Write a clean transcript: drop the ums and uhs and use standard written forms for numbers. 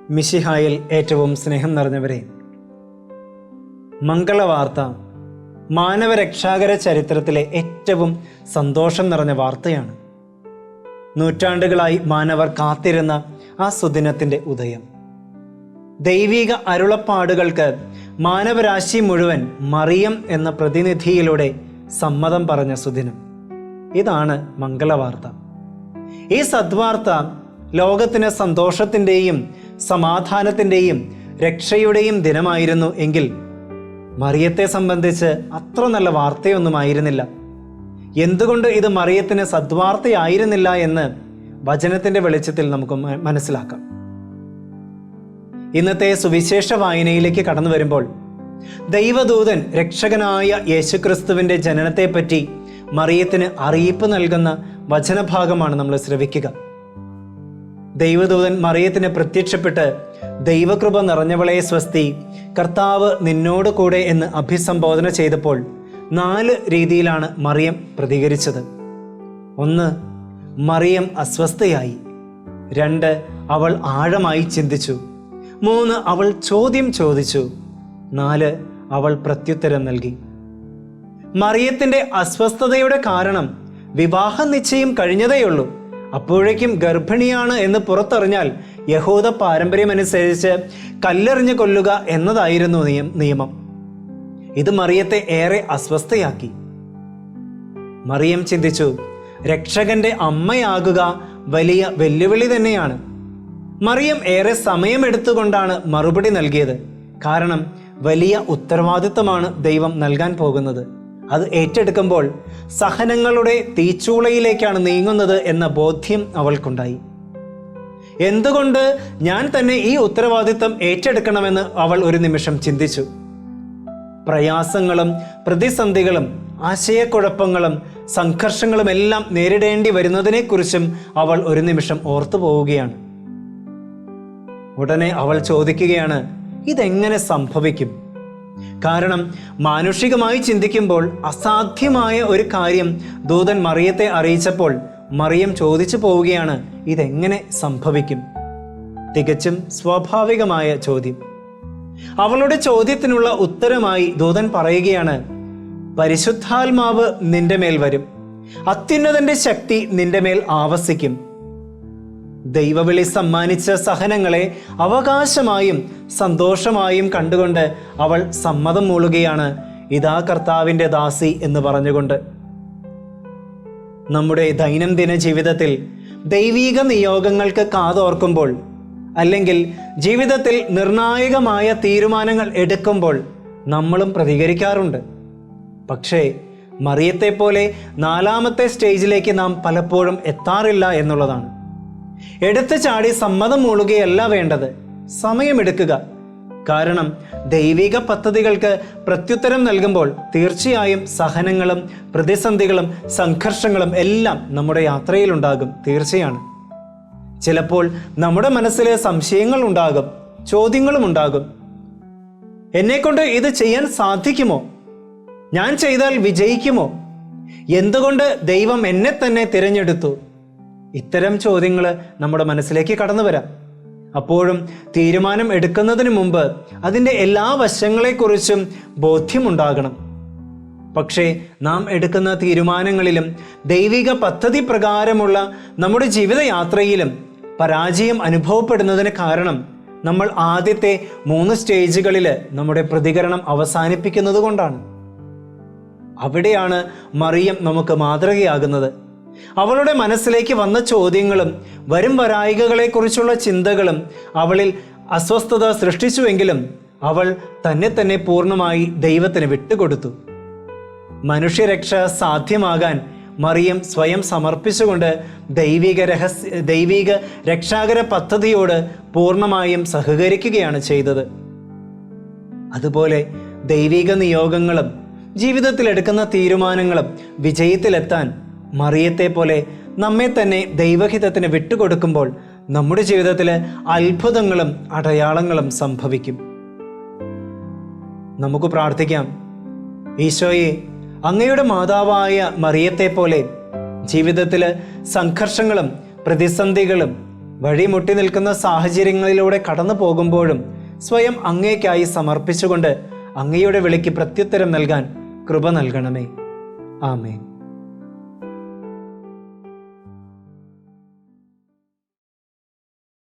മിശിഹായിൽ ഏറ്റവും സ്നേഹം നിറഞ്ഞവരെ, മംഗളവാർത്ത മാനവരക്ഷാകര ചരിത്രത്തിലെ ഏറ്റവും സന്തോഷം നിറഞ്ഞ വാർത്തയാണ്. നൂറ്റാണ്ടുകളായി മാനവർ കാത്തിരുന്ന ആ സുദിനത്തിൻ്റെ ഉദയം. ദൈവിക അരുളപ്പാടുകൾക്ക് മാനവരാശി മുഴുവൻ മറിയം എന്ന പ്രതിനിധിയിലൂടെ സമ്മതം പറഞ്ഞ സുദിനം. ഇതാണ് മംഗളവാർത്ത. ഈ സദ്വാർത്ത ലോകത്തിന് സന്തോഷത്തിൻ്റെയും സമാധാനത്തിൻ്റെയും രക്ഷയുടെയും ദിനമായിരുന്നു എങ്കിൽ മറിയത്തെ സംബന്ധിച്ച് അത്ര നല്ല വാർത്തയൊന്നുമായിരുന്നില്ല. എന്തുകൊണ്ട് ഇത് മറിയത്തിന് സദ്വാർത്തയായിരുന്നില്ല എന്ന് വചനത്തിൻ്റെ വെളിച്ചത്തിൽ നമുക്ക് മനസ്സിലാക്കാം. ഇന്നത്തെ സുവിശേഷ വായനയിലേക്ക് കടന്നു വരുമ്പോൾ ദൈവദൂതൻ രക്ഷകനായ യേശുക്രിസ്തുവിൻ്റെ ജനനത്തെപ്പറ്റി മറിയത്തിന് അറിയിപ്പ് നൽകുന്ന വചനഭാഗമാണ് നമ്മൾ ശ്രവിക്കുക. ദൈവദൂതൻ മറിയത്തിന് പ്രത്യക്ഷപ്പെട്ട് ദൈവകൃപ നിറഞ്ഞവളെ സ്വസ്തി, കർത്താവ് നിന്നോട് കൂടെ എന്ന് അഭിസംബോധന ചെയ്തപ്പോൾ 4 രീതിയിലാണ് മറിയം പ്രതികരിച്ചത്. 1, മറിയം അസ്വസ്ഥയായി. 2, അവൾ ആഴമായി ചിന്തിച്ചു. 3, അവൾ ചോദ്യം ചോദിച്ചു. 4, അവൾ പ്രത്യുത്തരം നൽകി. മറിയത്തിൻ്റെ അസ്വസ്ഥതയുടെ കാരണം വിവാഹ നിശ്ചയം കഴിഞ്ഞതേയുള്ളൂ. അപ്പോഴേക്കും ഗർഭിണിയാണ് എന്ന് പുറത്തറിഞ്ഞാൽ യഹൂദ പാരമ്പര്യമനുസരിച്ച് കല്ലെറിഞ്ഞ് കൊല്ലുക എന്നതായിരുന്നു നിയമം. ഇത് മറിയത്തെ ഏറെ അസ്വസ്ഥയാക്കി. മറിയം ചിന്തിച്ചു, രക്ഷകന്റെ അമ്മയാകുക വലിയ വെല്ലുവിളി തന്നെയാണ്. മറിയം ഏറെ സമയമെടുത്തുകൊണ്ടാണ് മറുപടി നൽകിയത്. കാരണം വലിയ ഉത്തരവാദിത്തമാണ് ദൈവം നൽകാൻ പോകുന്നത്. അത് ഏറ്റെടുക്കുമ്പോൾ സഹനങ്ങളുടെ തീച്ചൂളയിലേക്കാണ് നീങ്ങുന്നത് എന്ന ബോധ്യം അവൾക്കുണ്ടായി. എന്തുകൊണ്ട് ഞാൻ തന്നെ ഈ ഉത്തരവാദിത്തം ഏറ്റെടുക്കണമെന്ന് അവൾ ഒരു നിമിഷം ചിന്തിച്ചു. പ്രയാസങ്ങളും പ്രതിസന്ധികളും ആശയക്കുഴപ്പങ്ങളും സംഘർഷങ്ങളും എല്ലാം നേരിടേണ്ടി വരുന്നതിനെക്കുറിച്ചും അവൾ ഒരു നിമിഷം ഓർത്തു പോവുകയാണ്. ഉടനെ അവൾ ചോദിക്കുകയാണ്, ഇതെങ്ങനെ സംഭവിക്കും? കാരണം മാനുഷികമായി ചിന്തിക്കുമ്പോൾ അസാധ്യമായ ഒരു കാര്യം ദൂതൻ മറിയത്തെ അറിയിച്ചപ്പോൾ മറിയം ചോദിച്ചു പോവുകയാണ്, ഇതെങ്ങനെ സംഭവിക്കും? തികച്ചും സ്വാഭാവികമായ ചോദ്യം. അവളുടെ ചോദ്യത്തിനുള്ള ഉത്തരമായി ദൂതൻ പറയുകയാണ്, പരിശുദ്ധാത്മാവ് നിന്റെ മേൽ വരും, അത്യുന്നതന്റെ ശക്തി നിന്റെ മേൽ ആവസിക്കും. ദൈവവിളി സമ്മാനിച്ച സഹനങ്ങളെ അവകാശമായും സന്തോഷമായും കണ്ടുകൊണ്ട് അവൾ സമ്മതം മൂളുകയാണ്, ഇതാ കർത്താവിൻ്റെ ദാസി എന്ന് പറഞ്ഞുകൊണ്ട്. നമ്മുടെ ദൈനംദിന ജീവിതത്തിൽ ദൈവീക നിയോഗങ്ങൾക്ക് കാതോർക്കുമ്പോൾ, അല്ലെങ്കിൽ ജീവിതത്തിൽ നിർണായകമായ തീരുമാനങ്ങൾ എടുക്കുമ്പോൾ നമ്മളും പ്രതികരിക്കാറുണ്ട്. പക്ഷേ മറിയത്തെ പോലെ 4ാമത്തെ സ്റ്റേജിലേക്ക് നാം പലപ്പോഴും എത്താറില്ല എന്നുള്ളതാണ്. എടുത്തു ചാടി സമ്മതം മൂളുകയല്ല വേണ്ടത്, സമയമെടുക്കുക. കാരണം ദൈവിക പദ്ധതികൾക്ക് പ്രത്യുത്തരം നൽകുമ്പോൾ തീർച്ചയായും സഹനങ്ങളും പ്രതിസന്ധികളും സംഘർഷങ്ങളും എല്ലാം നമ്മുടെ യാത്രയിലുണ്ടാകും. തീർച്ചയാണ്. ചിലപ്പോൾ നമ്മുടെ മനസ്സിലെ സംശയങ്ങൾ ഉണ്ടാകും, ചോദ്യങ്ങളും ഉണ്ടാകും. എന്നെക്കൊണ്ട് ഇത് ചെയ്യാൻ സാധിക്കുമോ? ഞാൻ ചെയ്താൽ വിജയിക്കുമോ? എന്തുകൊണ്ട് ദൈവം എന്നെ തന്നെ തിരഞ്ഞെടുത്തു? ഇത്തരം ചോദ്യങ്ങൾ നമ്മുടെ മനസ്സിലേക്ക് കടന്നു വരാം. അപ്പോഴും തീരുമാനം എടുക്കുന്നതിന് മുമ്പ് അതിൻ്റെ എല്ലാ വശങ്ങളെക്കുറിച്ചും ബോധ്യമുണ്ടാകണം. പക്ഷേ നാം എടുക്കുന്ന തീരുമാനങ്ങളിലും ദൈവിക പദ്ധതി പ്രകാരമുള്ള നമ്മുടെ ജീവിതയാത്രയിലും പരാജയം അനുഭവപ്പെടുന്നതിന് കാരണം നമ്മൾ ആദ്യത്തെ 3 സ്റ്റേജുകളിൽ നമ്മുടെ പ്രതികരണം അവസാനിപ്പിക്കുന്നത് കൊണ്ടാണ്. അവിടെയാണ് മറിയം നമുക്ക് മാതൃകയാകുന്നത്. അവളുടെ മനസ്സിലേക്ക് വന്ന ചോദ്യങ്ങളും വരും വരായികകളെക്കുറിച്ചുള്ള ചിന്തകളും അവളിൽ അസ്വസ്ഥത സൃഷ്ടിച്ചുവെങ്കിലും അവൾ തന്നെ പൂർണ്ണമായി ദൈവത്തിന് വിട്ടുകൊടുത്തു. മനുഷ്യരക്ഷ സാധ്യമാകാൻ മറിയം സ്വയം സമർപ്പിച്ചുകൊണ്ട് ദൈവിക രക്ഷാകര പദ്ധതിയോട് പൂർണ്ണമായും സഹകരിക്കുകയാണ് ചെയ്തത്. അതുപോലെ ദൈവിക നിയോഗങ്ങളും ജീവിതത്തിൽ എടുക്കുന്ന തീരുമാനങ്ങളും വിജയത്തിലെത്താൻ മറിയത്തെ പോലെ നമ്മെ തന്നെ ദൈവഹിതത്തിന് വിട്ടുകൊടുക്കുമ്പോൾ നമ്മുടെ ജീവിതത്തിൽ അത്ഭുതങ്ങളും അടയാളങ്ങളും സംഭവിക്കും. നമുക്ക് പ്രാർത്ഥിക്കാം. ഈശോയെ, അങ്ങയുടെ മാതാവായ മറിയത്തെ പോലെ ജീവിതത്തിൽ സംഘർഷങ്ങളും പ്രതിസന്ധികളും വഴിമുട്ടി നിൽക്കുന്ന സാഹചര്യങ്ങളിലൂടെ കടന്നു പോകുമ്പോഴും സ്വയം അങ്ങേക്കായി സമർപ്പിച്ചുകൊണ്ട് അങ്ങയുടെ വിളിക്ക് പ്രത്യുത്തരം നൽകാൻ കൃപ നൽകണമേ. ആമേൻ.